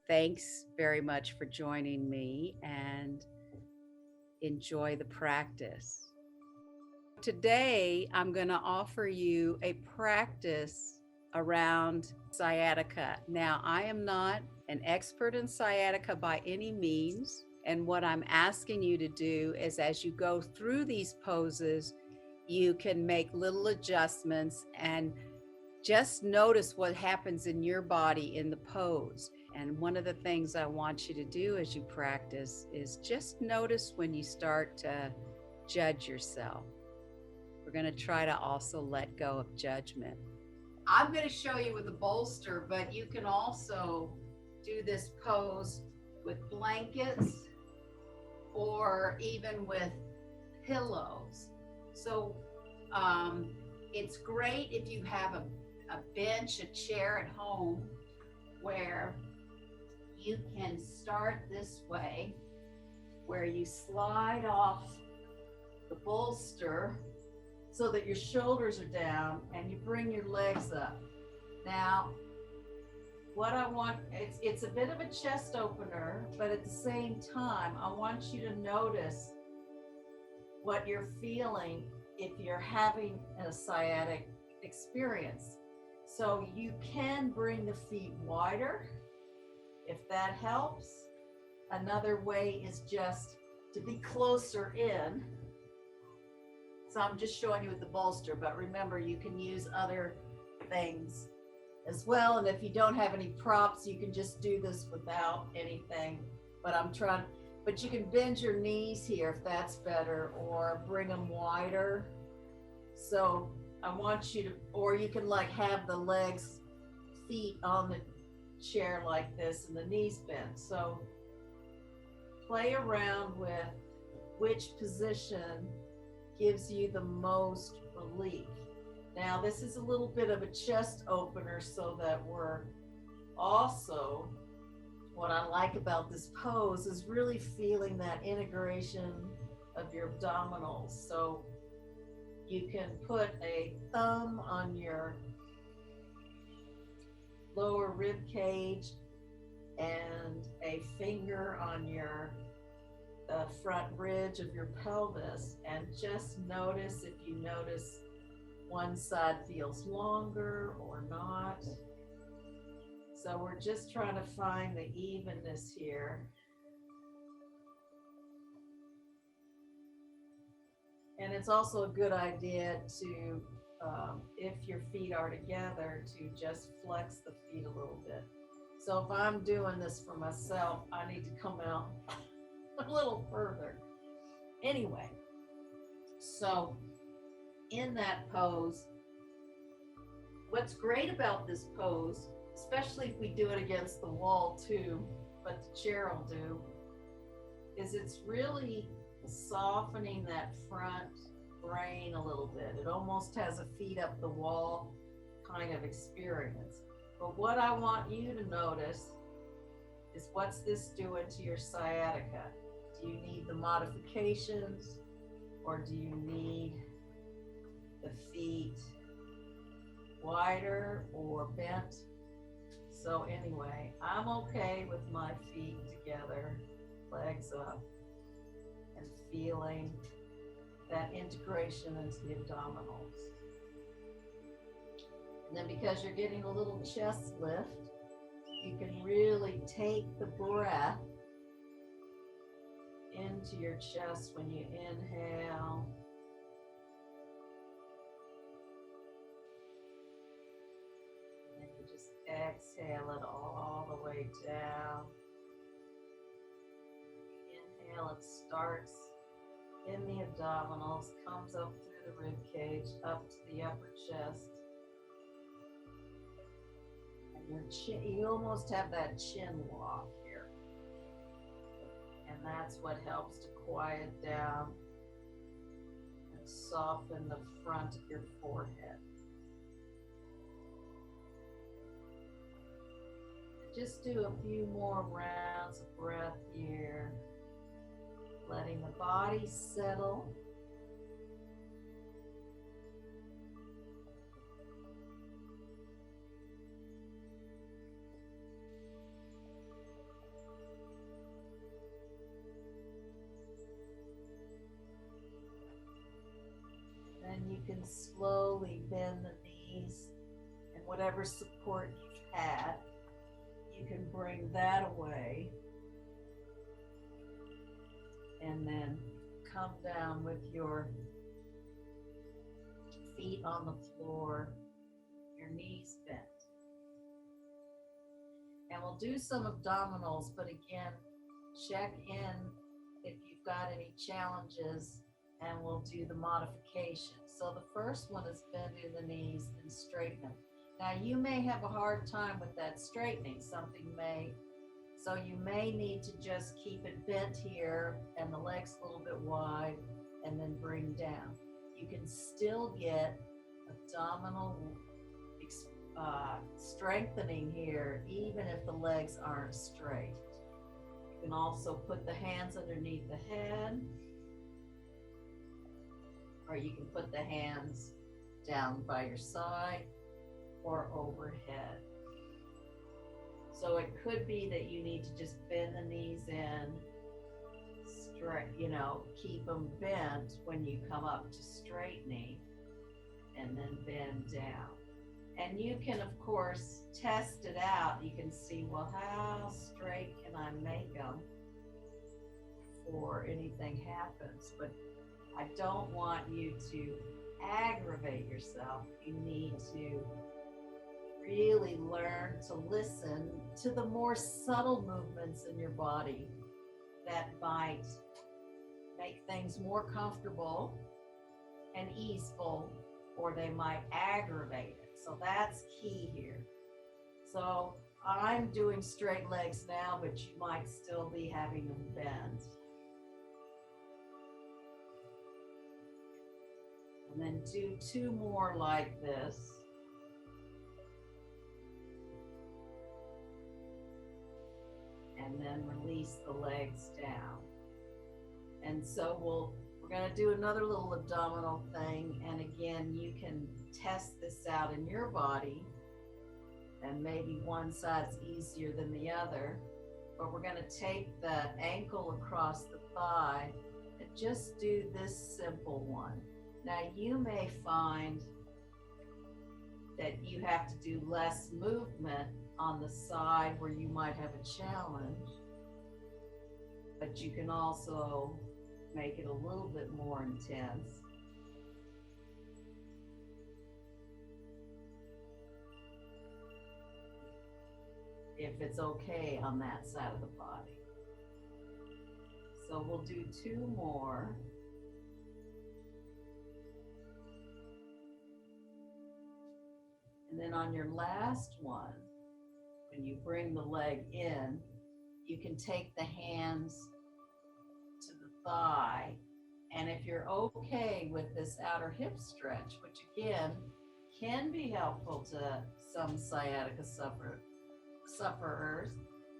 Thanks very much for joining me and enjoy the practice. Today, I'm going to offer you a practice around sciatica. Now, I am not an expert in sciatica by any means. And what I'm asking you to do is as you go through these poses, you can make little adjustments and just notice what happens in your body in the pose. And one of the things I want you to do as you practice is just notice when you start to judge yourself. We're going to try to also let go of judgment. I'm going to show you with a bolster, but you can also do this pose with blankets or even with pillows. So it's great if you have a bench, a chair at home where you can start this way, where you slide off the bolster so that your shoulders are down and you bring your legs up. Now, what I want, it's a bit of a chest opener, but at the same time, I want you to notice what you're feeling if you're having a sciatic experience. So you can bring the feet wider if that helps. Another way is just to be closer in. So I'm just showing you with the bolster, but remember you can use other things as well. And if you don't have any props, you can just do this without anything. But you can bend your knees here if that's better, or bring them wider. So I want you to, or you can like have the legs, feet on the chair like this and the knees bent. So play around with which position gives you the most relief. Now this is a little bit of a chest opener, so that we're also, what I like about this pose is really feeling that integration of your abdominals. So you can put a thumb on your lower rib cage and a finger on your front ridge of your pelvis, and just notice if you notice one side feels longer or not. So we're just trying to find the evenness here. And it's also a good idea to, if your feet are together, to just flex the feet a little bit. So if I'm doing this for myself, I need to come out a little further. Anyway, so in that pose, what's great about this pose, especially if we do it against the wall too, but the chair will do, is it's really softening that front brain a little bit. It almost has a feet up the wall kind of experience. But what I want you to notice is, what's this doing to your sciatica? Do you need the modifications, or do you need the feet wider or bent? So anyway, I'm okay with my feet together, legs up, and feeling that integration into the abdominals. And then because you're getting a little chest lift, you can really take the breath into your chest when you inhale. And then you just exhale it all the way down. Inhale, it starts in the abdominals, comes up through the rib cage, up to the upper chest. And your chin, you almost have that chin walk here. And that's what helps to quiet down and soften the front of your forehead. Just do a few more rounds of breath here, letting the body settle. can slowly bend the knees, and whatever support you've had, you can bring that away. And then come down with your feet on the floor, your knees bent. And we'll do some abdominals, but again, check in if you've got any challenges, and we'll do the modification. So the first one is bending the knees and straighten them. Now you may have a hard time with that straightening. So you may need to just keep it bent here and the legs a little bit wide and then bring down. You can still get abdominal strengthening here even if the legs aren't straight. You can also put the hands underneath the head, or you can put the hands down by your side or overhead. So it could be that you need to just bend the knees in, straight, keep them bent when you come up to straightening, and then bend down. And you can, of course, test it out. You can see, well, how straight can I make them before anything happens? But I don't want you to aggravate yourself. You need to really learn to listen to the more subtle movements in your body that might make things more comfortable and easeful, or they might aggravate it. So that's key here. So I'm doing straight legs now, but you might still be having them bend. And then do 2 more like this. And then release the legs down. And so we're going to do another little abdominal thing. And again, you can test this out in your body. And maybe one side's easier than the other. But we're going to take the ankle across the thigh and just do this simple one. Now you may find that you have to do less movement on the side where you might have a challenge, but you can also make it a little bit more intense. If it's okay on that side of the body. So we'll do 2 more. And then on your last one, when you bring the leg in, you can take the hands to the thigh. And if you're okay with this outer hip stretch, which again can be helpful to some sciatica sufferers,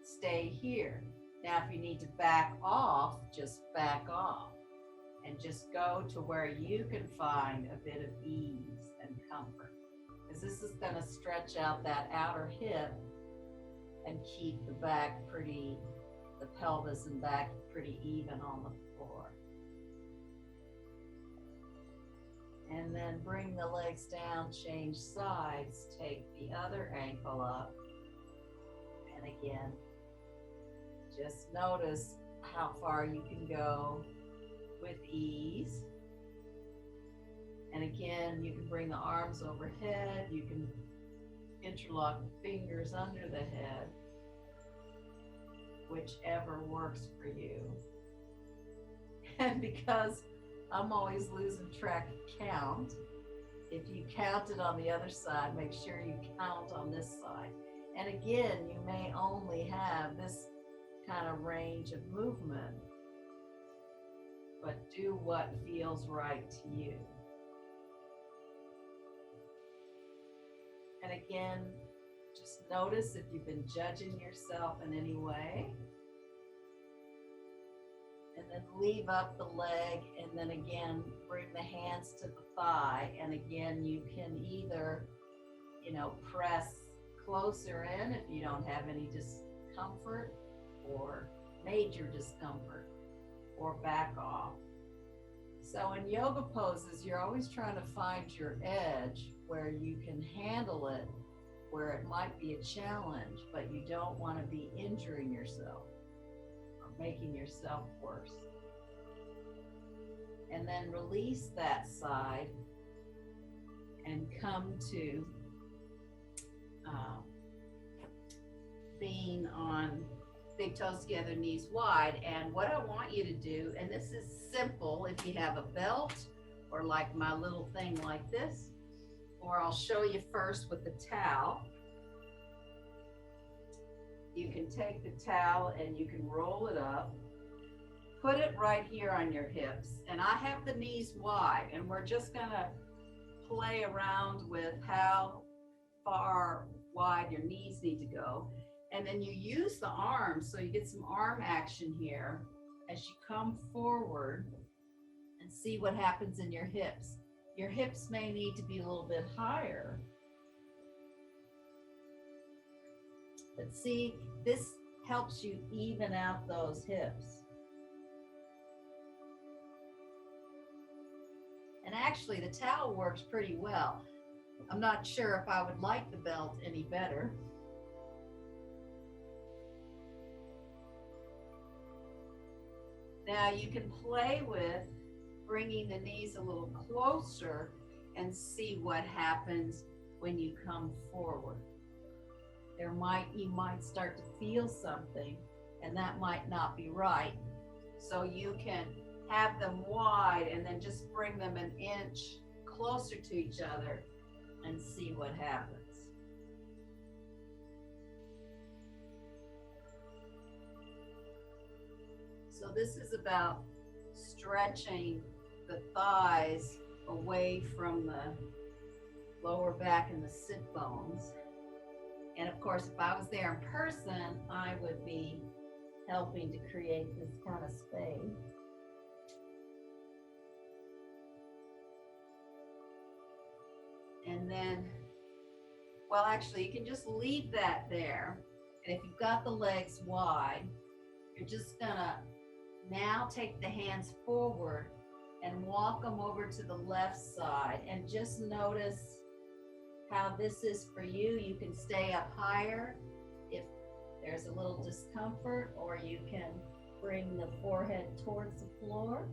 stay here. Now, if you need to back off, just back off and just go to where you can find a bit of ease and comfort. Because this is going to stretch out that outer hip and keep the pelvis and back pretty even on the floor. And then bring the legs down, change sides, take the other ankle up. And again, just notice how far you can go with ease. And again, you can bring the arms overhead. You can interlock the fingers under the head, whichever works for you. And because I'm always losing track of count, if you counted on the other side, make sure you count on this side. And again, you may only have this kind of range of movement, but do what feels right to you. And again, just notice if you've been judging yourself in any way. And then leave up the leg, and then again, bring the hands to the thigh. And again, you can either, press closer in if you don't have any discomfort or major discomfort, or back off. So in yoga poses, you're always trying to find your edge where you can handle it, where it might be a challenge, but you don't want to be injuring yourself or making yourself worse. And then release that side and come to being on big toes together, knees wide. And what I want you to do, and this is simple if you have a belt or like my little thing like this, or I'll show you first with the towel. You can take the towel and you can roll it up, put it right here on your hips. And I have the knees wide, and we're just gonna play around with how far wide your knees need to go. And then you use the arms, so you get some arm action here as you come forward, and see what happens in your hips. Your hips may need to be a little bit higher. But see, this helps you even out those hips. And actually, the towel works pretty well. I'm not sure if I would like the belt any better. Now you can play with bringing the knees a little closer and see what happens when you come forward. You might start to feel something, and that might not be right. So you can have them wide and then just bring them an inch closer to each other and see what happens. So this is about stretching the thighs away from the lower back and the sit bones. And of course, if I was there in person, I would be helping to create this kind of space. And then, well, actually, you can just leave that there. And if you've got the legs wide, you're just gonna now take the hands forward and walk them over to the left side, and just notice how this is for you. You can stay up higher if there's a little discomfort, or you can bring the forehead towards the floor.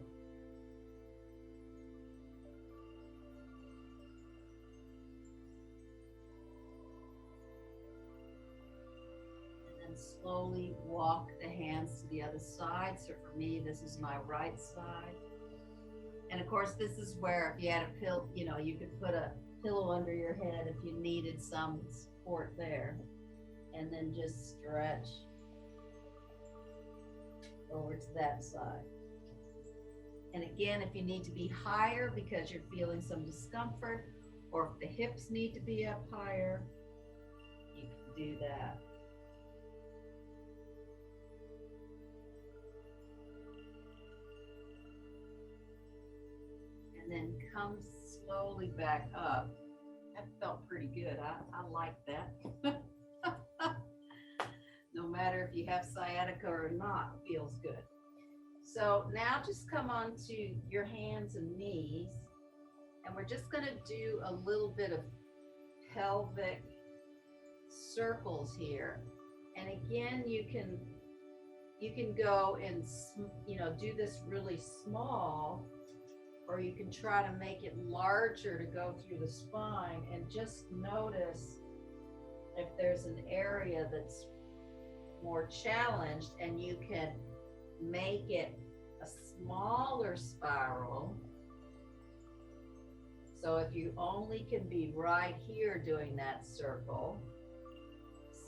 And slowly walk the hands to the other side. So for me, this is my right side. And of course, this is where if you had a pill, you could put a pillow under your head if you needed some support there. And then just stretch over to that side. And again, if you need to be higher because you're feeling some discomfort, or if the hips need to be up higher, you can do that. And then come slowly back up. That felt pretty good. I like that. No matter if you have sciatica or not, feels good. So now just come on to your hands and knees, and we're just going to do a little bit of pelvic circles here. And again, you can go and do this really small, or you can try to make it larger to go through the spine, and just notice if there's an area that's more challenged, and you can make it a smaller spiral. So if you only can be right here doing that circle,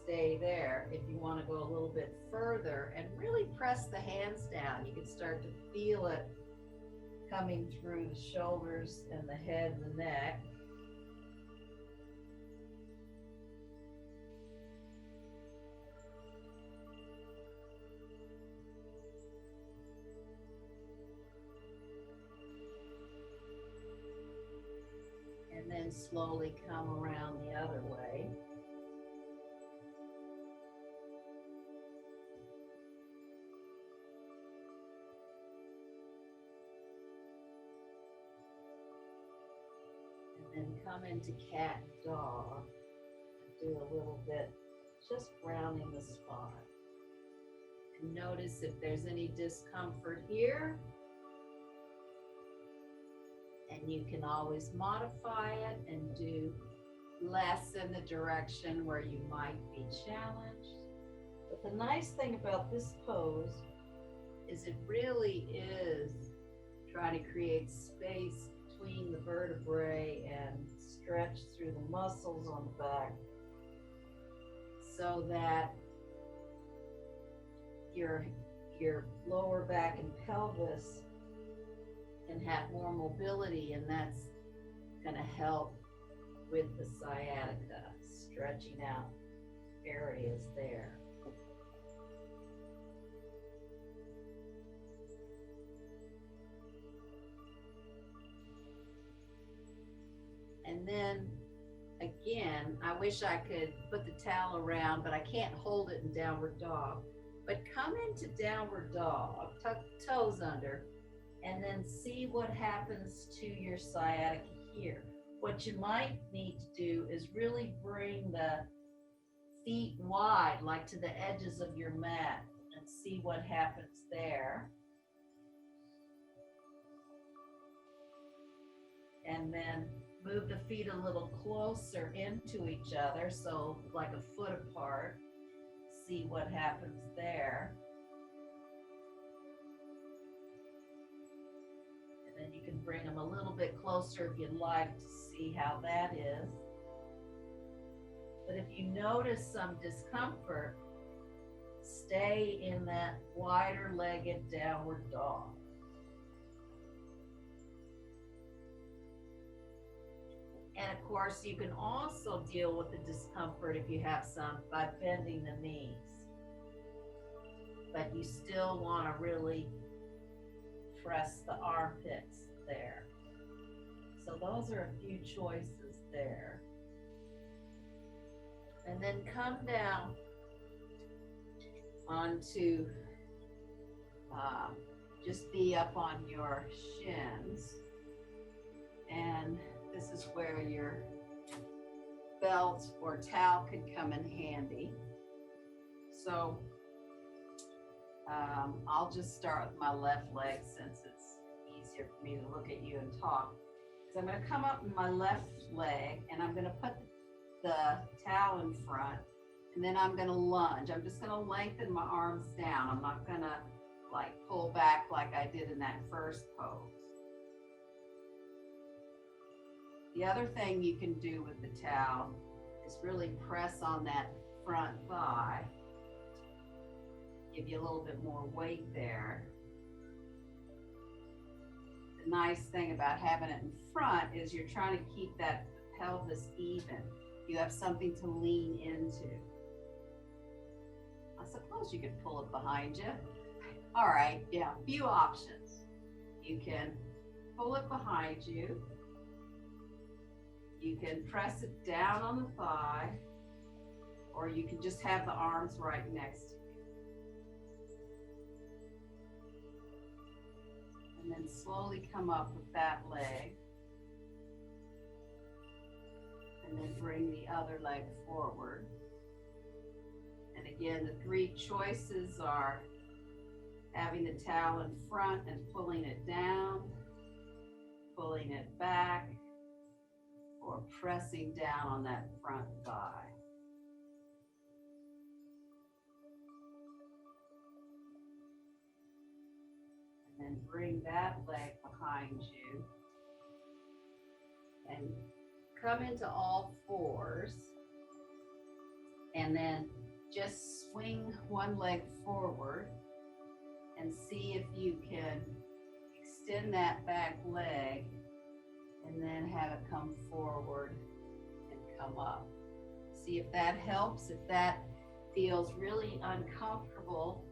stay there. If you want to go a little bit further and really press the hands down, you can start to feel it coming through the shoulders and the head and the neck. And then slowly come around the other way. come into cat dog. Do a little bit, just rounding the spine. And notice if there's any discomfort here. And you can always modify it and do less in the direction where you might be challenged. But the nice thing about this pose is it really is trying to create space between the vertebrae and stretch through the muscles on the back so that your lower back and pelvis can have more mobility, and that's going to help with the sciatica, stretching out areas there. And then again, I wish I could put the towel around, but I can't hold it in downward dog. But come into downward dog, tuck the toes under, and then see what happens to your sciatica here. What you might need to do is really bring the feet wide, like to the edges of your mat, and see what happens there. And then move the feet a little closer into each other, so like a foot apart. See what happens there. And then you can bring them a little bit closer if you'd like to see how that is. But if you notice some discomfort, stay in that wider legged downward dog. And of course, you can also deal with the discomfort if you have some by bending the knees. But you still want to really press the armpits there. So those are a few choices there. And then come down onto, just be up on your shins. And this is where your belt or towel could come in handy. So I'll just start with my left leg since it's easier for me to look at you and talk. So I'm going to come up in my left leg and I'm going to put the towel in front, and then I'm going to lunge. I'm just going to lengthen my arms down. I'm not going to like pull back like I did in that first pose. The other thing you can do with the towel is really press on that front thigh. Give you a little bit more weight there. The nice thing about having it in front is you're trying to keep that pelvis even. You have something to lean into. I suppose you could pull it behind you. All right, yeah, a few options. You can pull it behind you. You can press it down on the thigh, or you can just have the arms right next to you. And then slowly come up with that leg. And then bring the other leg forward. And again, the three choices are having the towel in front and pulling it down, pulling it back, or pressing down on that front thigh. And then bring that leg behind you and come into all fours, and then just swing one leg forward and see if you can extend that back leg and then have it come forward and come up. See if that helps. If that feels really uncomfortable,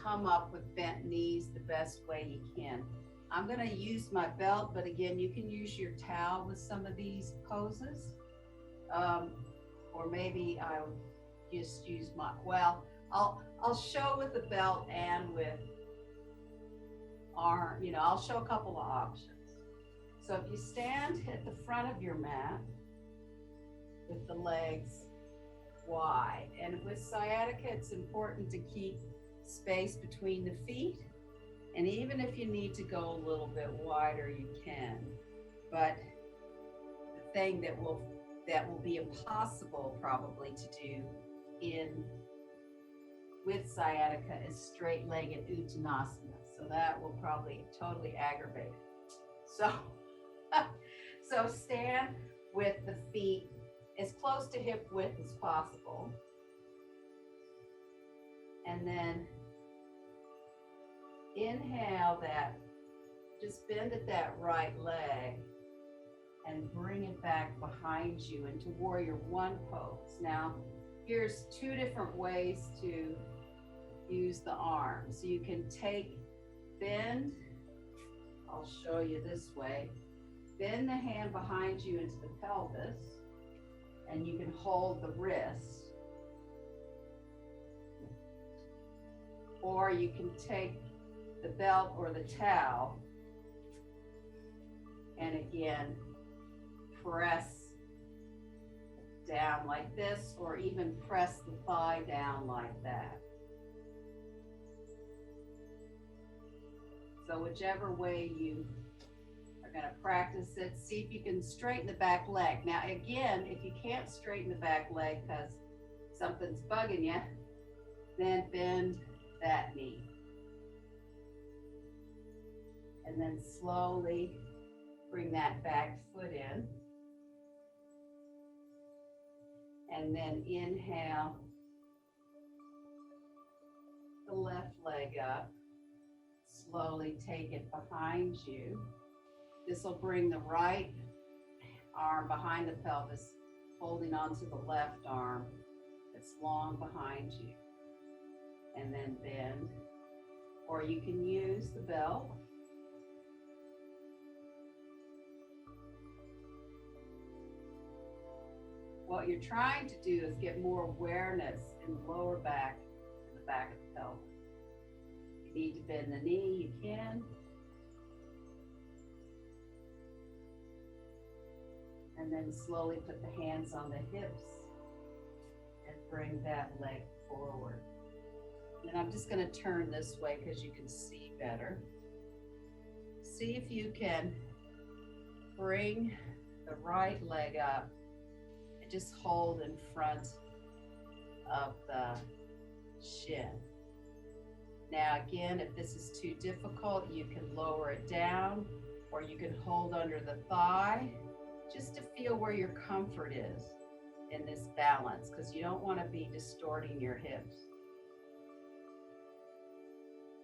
come up with bent knees the best way you can. I'm going to use my belt, but again, you can use your towel with some of these poses. Or maybe I'll just use my, well, I'll show with the belt and with arm, I'll show a couple of options. So if you stand at the front of your mat with the legs wide, and with sciatica, it's important to keep space between the feet. And even if you need to go a little bit wider, you can. But the thing that will be impossible probably to do with sciatica is straight-legged Uttanasana. So that will probably totally aggravate it. So stand with the feet as close to hip width as possible. And then inhale that, just bend at that right leg and bring it back behind you into warrior one pose. Now, here's two different ways to use the arms. You can bend, I'll show you this way. Bend the hand behind you into the pelvis, and you can hold the wrist. Or you can take the belt or the towel and again press down like this, or even press the thigh down like that. So whichever way you are going to practice it, see if you can straighten the back leg. Now again, if you can't straighten the back leg because something's bugging you, then bend that knee. And then slowly bring that back foot in. And then inhale the left leg up. Slowly take it behind you. This will bring the right arm behind the pelvis, holding onto the left arm that's long behind you. And then bend. Or you can use the belt. What you're trying to do is get more awareness in the lower back and the back of the pelvis. If you need to bend the knee, you can. And then slowly put the hands on the hips and bring that leg forward. And I'm just going to turn this way because you can see better. See if you can bring the right leg up and just hold in front of the shin. Now again, if this is too difficult, you can lower it down, or you can hold under the thigh just to feel where your comfort is in this balance, because you don't want to be distorting your hips.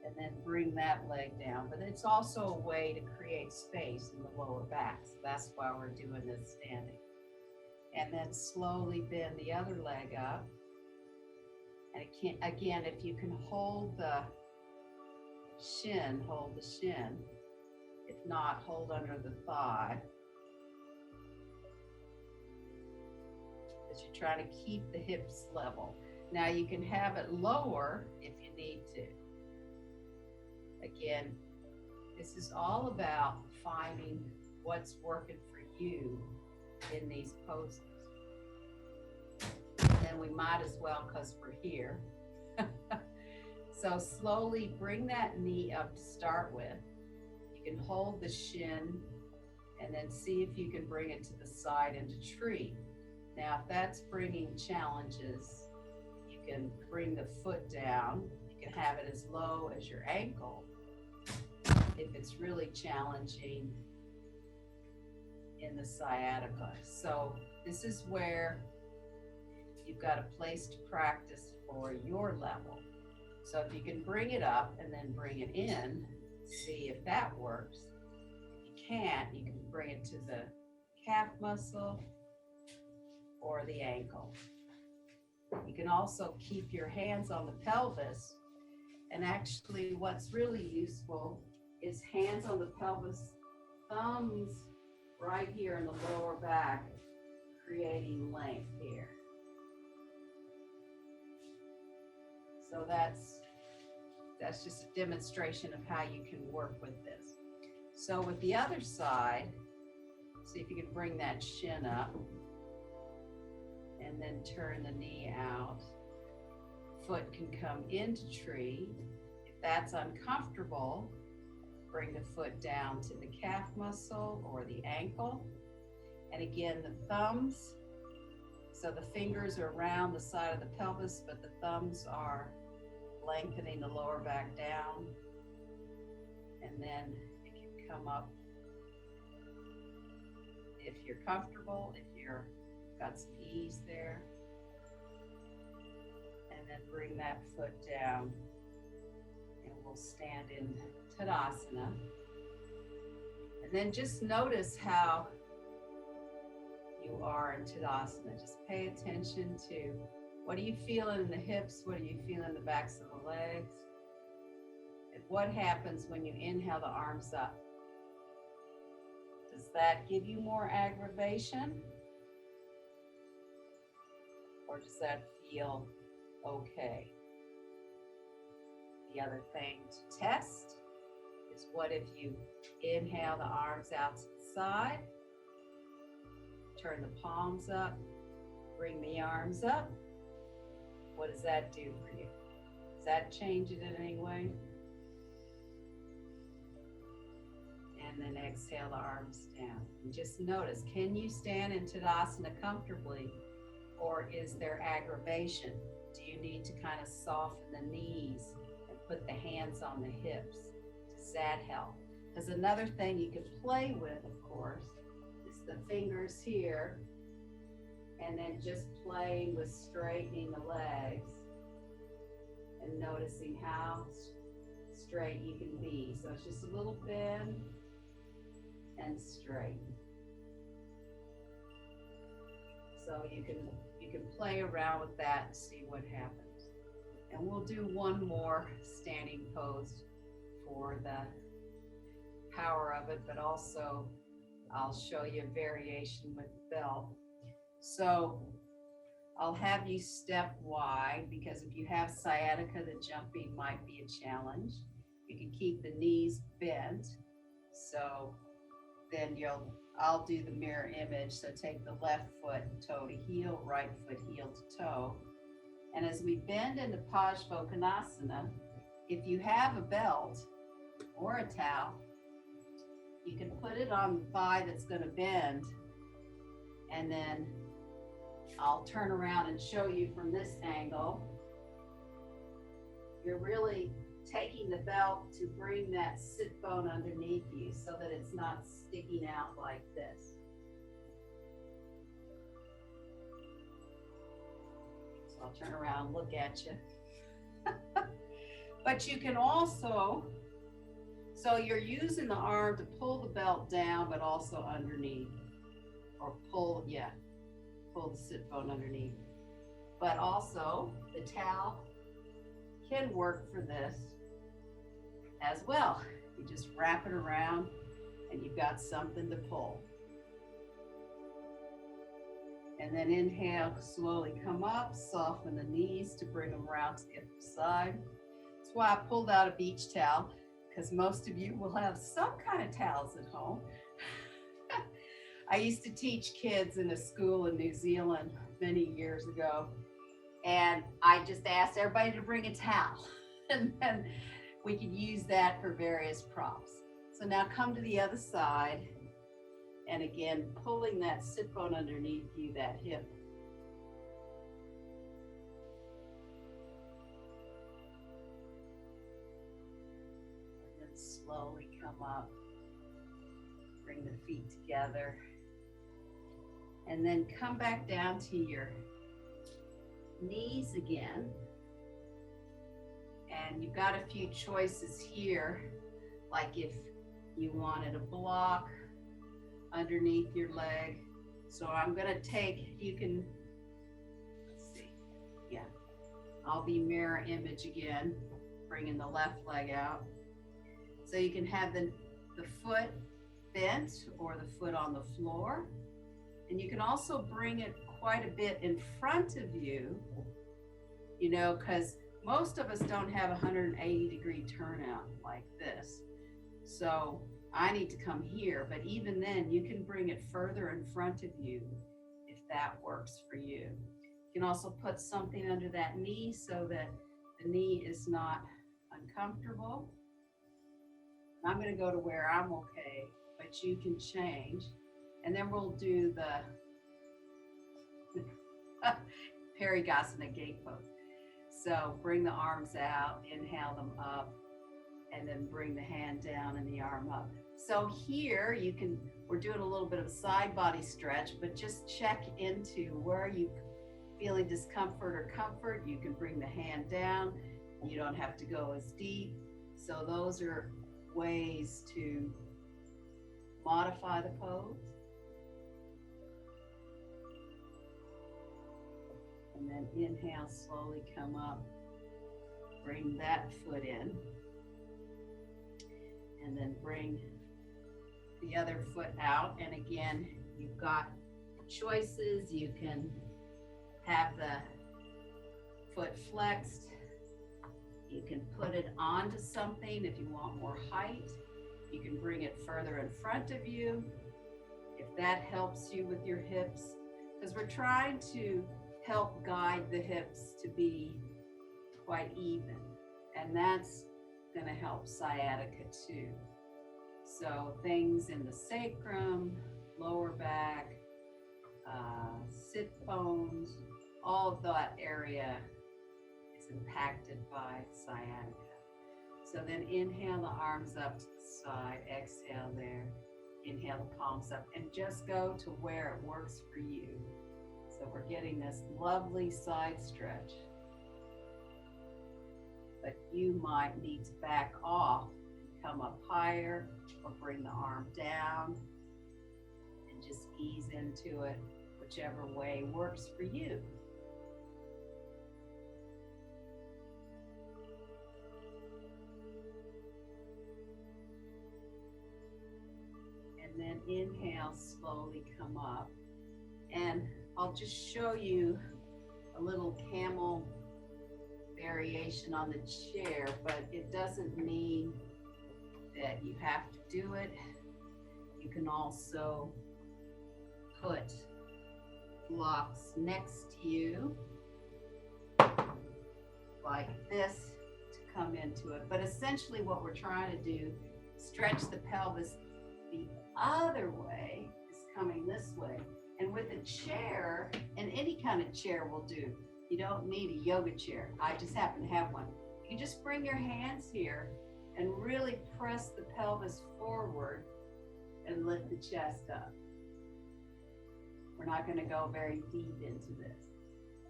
And then bring that leg down. But it's also a way to create space in the lower back. So that's why we're doing this standing. And then slowly bend the other leg up. And again, if you can hold the shin, hold the shin. If not, hold under the thigh. As you're trying to keep the hips level. Now you can have it lower if you need to. Again, this is all about finding what's working for you in these poses. And we might as well, because we're here. So slowly bring that knee up to start with. You can hold the shin and then see if you can bring it to the side into tree. Now, if that's bringing challenges, you can bring the foot down. You can have it as low as your ankle. If it's really challenging in the sciatica. So this is where you've got a place to practice for your level. So if you can bring it up and then bring it in, see if that works. If you can't, you can bring it to the calf muscle or the ankle. You can also keep your hands on the pelvis. And actually what's really useful is hands on the pelvis, thumbs right here in the lower back, creating length here. So that's just a demonstration of how you can work with this. So with the other side, See if you can bring that shin up and then turn the knee out. Foot can come into tree. If that's uncomfortable, bring the foot down to the calf muscle or the ankle. And again, the thumbs, so the fingers are around the side of the pelvis, but the thumbs are lengthening the lower back down. And then it can come up if you're comfortable, if you've got some ease there. And then bring that foot down. And we'll stand in Tadasana. And then just notice how you are in Tadasana. Just pay attention to what are you feeling in the hips, what are you feeling in the backs of the legs, and what happens when you inhale the arms up. Does that give you more aggravation? Or does that feel okay? The other thing to test is what if you inhale the arms out to the side, turn the palms up, bring the arms up. What does that do for you? Does that change it in any way? And then exhale the arms down. And just notice, can you stand in Tadasana comfortably, or is there aggravation? Do you need to kind of soften the knees and put the hands on the hips? Does that help? Because another thing you can play with, of course, is the fingers here, and then just playing with straightening the legs and noticing how straight you can be. So it's just a little bend and straight. So you can play around with that and see what happens. And we'll do one more standing pose for the power of it, but also I'll show you a variation with the belt. So I'll have you step wide, because if you have sciatica, the jumping might be a challenge. You can keep the knees bent. So then I'll do the mirror image. So take the left foot toe to heel, right foot heel to toe. And as we bend into Parsvottanasana, if you have a belt or a towel, you can put it on the thigh that's going to bend, and then I'll turn around and show you from this angle. You're really taking the belt to bring that sit bone underneath you so that it's not sticking out like this. So I'll turn around and look at you. But you can also, so you're using the arm to pull the belt down, but also underneath, or pull the sit bone underneath. But also the towel can work for this as well. You just wrap it around and you've got something to pull. And then inhale, slowly come up, soften the knees to bring them around to the other side. That's why I pulled out a beach towel, because most of you will have some kind of towels at home. I used to teach kids in a school in New Zealand many years ago, and I just asked everybody to bring a towel, and then we could use that for various props. So now come to the other side, and again, pulling that sit bone underneath you, that hip. And then slowly come up, bring the feet together, and then come back down to your knees again. And you've got a few choices here, like if you wanted a block underneath your leg. So I'm gonna take, you can, let's see, yeah, I'll be mirror image again, bringing the left leg out. So you can have the foot bent or the foot on the floor. And you can also bring it quite a bit in front of you, you know, because most of us don't have a 180-degree turnout like this. So I need to come here, but even then you can bring it further in front of you if that works for you. You can also put something under that knee so that the knee is not uncomfortable. I'm going to go to where I'm okay, but you can change. And then we'll do the Perigosina gate pose. So bring the arms out, inhale them up, and then bring the hand down and the arm up. So here you can, we're doing a little bit of a side body stretch, but just check into where you feeling discomfort or comfort. You can bring the hand down. You don't have to go as deep. So those are ways to modify the pose. And then inhale, slowly come up, bring that foot in, and then bring the other foot out. And again, you've got choices. You can have the foot flexed. You can put it onto something if you want more height. You can bring it further in front of you if that helps you with your hips, because we're trying to help guide the hips to be quite even, and that's going to help sciatica too. So things in the sacrum, lower back, sit bones, all of that area is impacted by sciatica. So then inhale the arms up to the side, exhale there, inhale the palms up, and just go to where it works for you. So we're getting this lovely side stretch, but you might need to back off, come up higher, or bring the arm down and just ease into it, whichever way works for you. And then inhale, slowly come up. And I'll just show you a little camel variation on the chair, but it doesn't mean that you have to do it. You can also put blocks next to you like this to come into it. But essentially what we're trying to do, stretch the pelvis the other way, is coming this way. And with a chair, and any kind of chair will do. You don't need a yoga chair. I just happen to have one. You just bring your hands here and really press the pelvis forward and lift the chest up. We're not going to go very deep into this.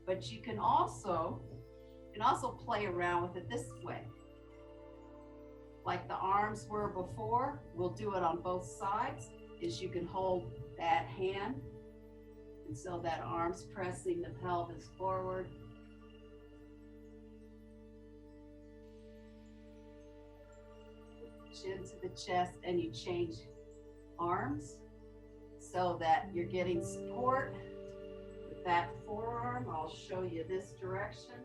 But you can also play around with it this way. Like the arms were before, we'll do it on both sides, is you can hold that hand, and so that arm's pressing the pelvis forward. Chin to the chest, and you change arms so that you're getting support with that forearm. I'll show you this direction.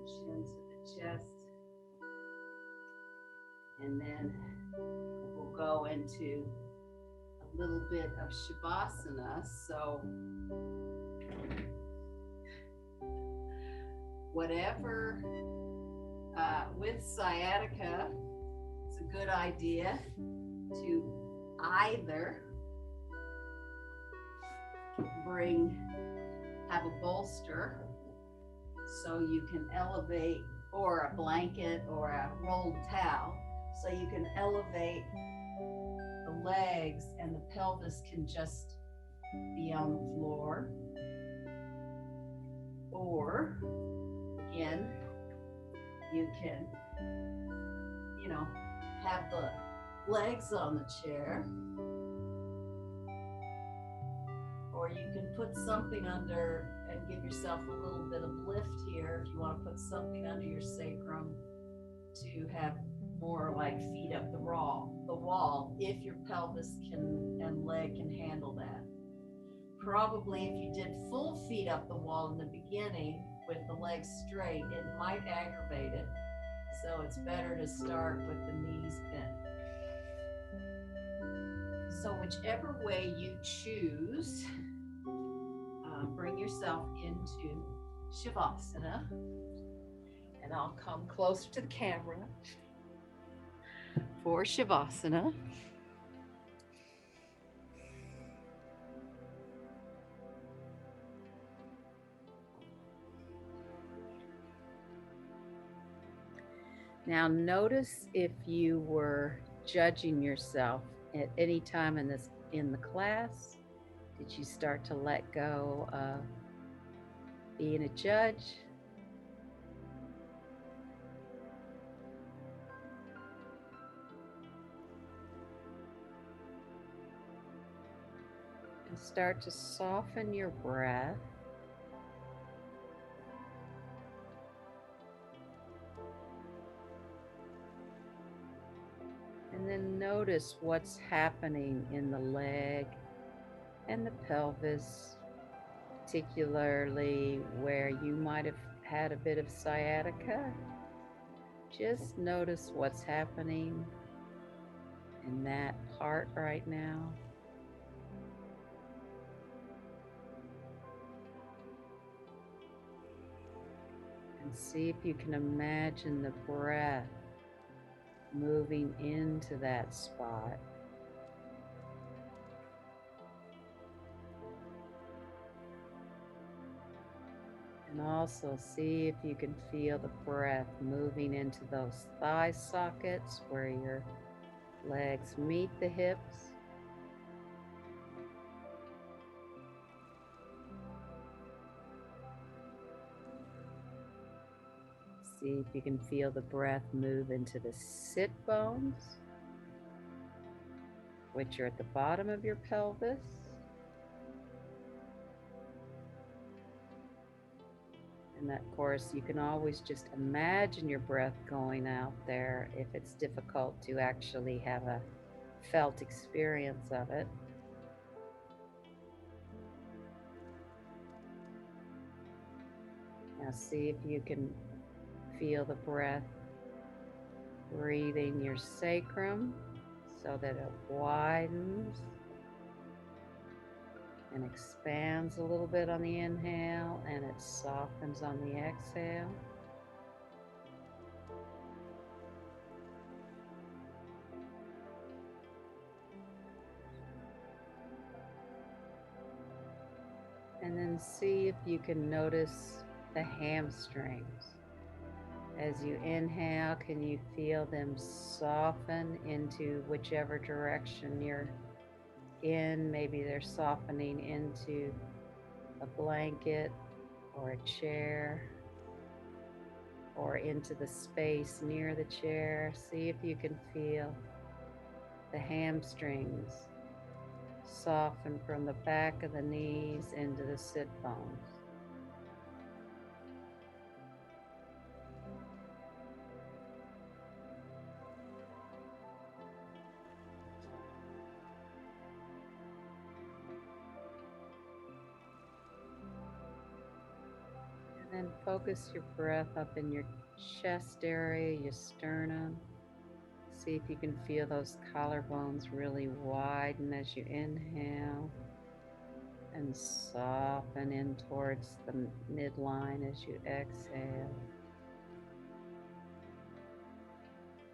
Chin to the chest. And then we'll go into a little bit of Shavasana. So whatever, with sciatica, it's a good idea to either have a bolster so you can elevate, or a blanket or a rolled towel, so you can elevate the legs and the pelvis can just be on the floor. Or again, you can, have the legs on the chair, or you can put something under and give yourself a little bit of lift here if you want to put something under your sacrum to have more like feet up the wall, if your pelvis can and leg can handle that. Probably if you did full feet up the wall in the beginning with the legs straight, it might aggravate it. So it's better to start with the knees bent. So whichever way you choose, bring yourself into Shavasana. And I'll come closer to the camera for Shavasana. Now notice if you were judging yourself at any time in the class. Did you start to let go of being a judge? And start to soften your breath. And then notice what's happening in the leg and the pelvis, particularly where you might have had a bit of sciatica. Just notice what's happening in that part right now. And see if you can imagine the breath moving into that spot. And also see if you can feel the breath moving into those thigh sockets where your legs meet the hips. See if you can feel the breath move into the sit bones, which are at the bottom of your pelvis. And of course, you can always just imagine your breath going out there if it's difficult to actually have a felt experience of it. Now see if you can feel the breath breathing your sacrum so that it widens and expands a little bit on the inhale and it softens on the exhale. And then see if you can notice the hamstrings. As you inhale, can you feel them soften into whichever direction you're in? Maybe they're softening into a blanket or a chair or into the space near the chair. See if you can feel the hamstrings soften from the back of the knees into the sit bones. And then focus your breath up in your chest area, your sternum. See if you can feel those collarbones really widen as you inhale and soften in towards the midline as you exhale.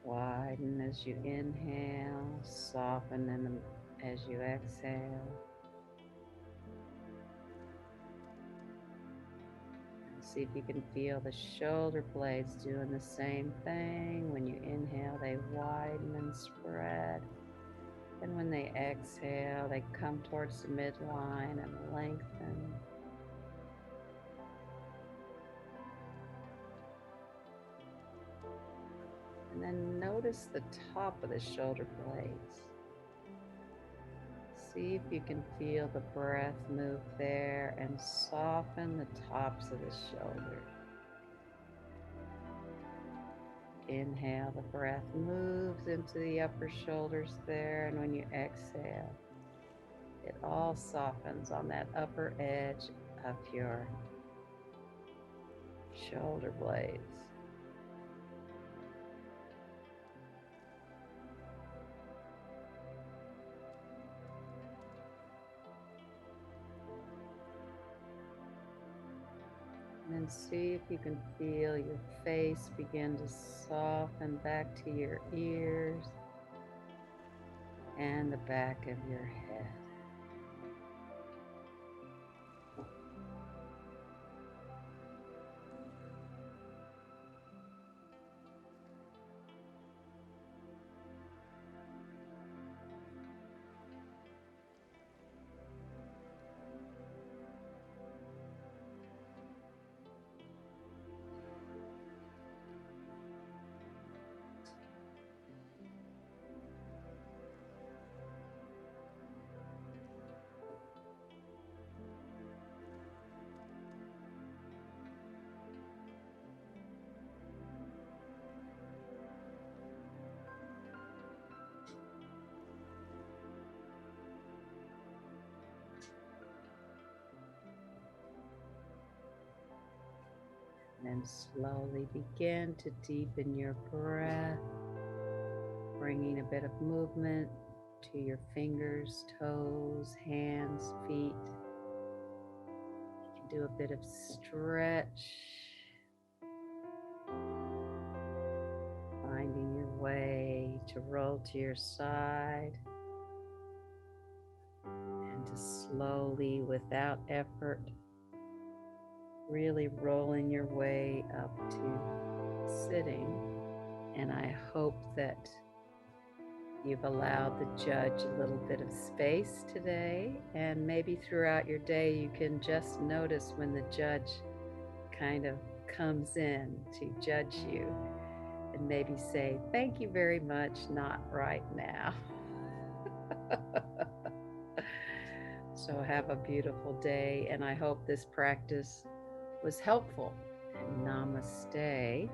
Widen as you inhale, soften as you exhale. See if you can feel the shoulder blades doing the same thing. When you inhale, they widen and spread. And when they exhale, they come towards the midline and lengthen. And then notice the top of the shoulder blades. See if you can feel the breath move there and soften the tops of the shoulders. Inhale, the breath moves into the upper shoulders there, and when you exhale, it all softens on that upper edge of your shoulder blades. And then see if you can feel your face begin to soften back to your ears and the back of your head. And then slowly begin to deepen your breath, bringing a bit of movement to your fingers, toes, hands, feet. You can do a bit of stretch, finding your way to roll to your side and to slowly, without effort, really rolling your way up to sitting. And I hope that you've allowed the judge a little bit of space today, and maybe throughout your day you can just notice when the judge kind of comes in to judge you and maybe say, "Thank you very much, not right now." So have a beautiful day, and I hope this practice was helpful. And namaste.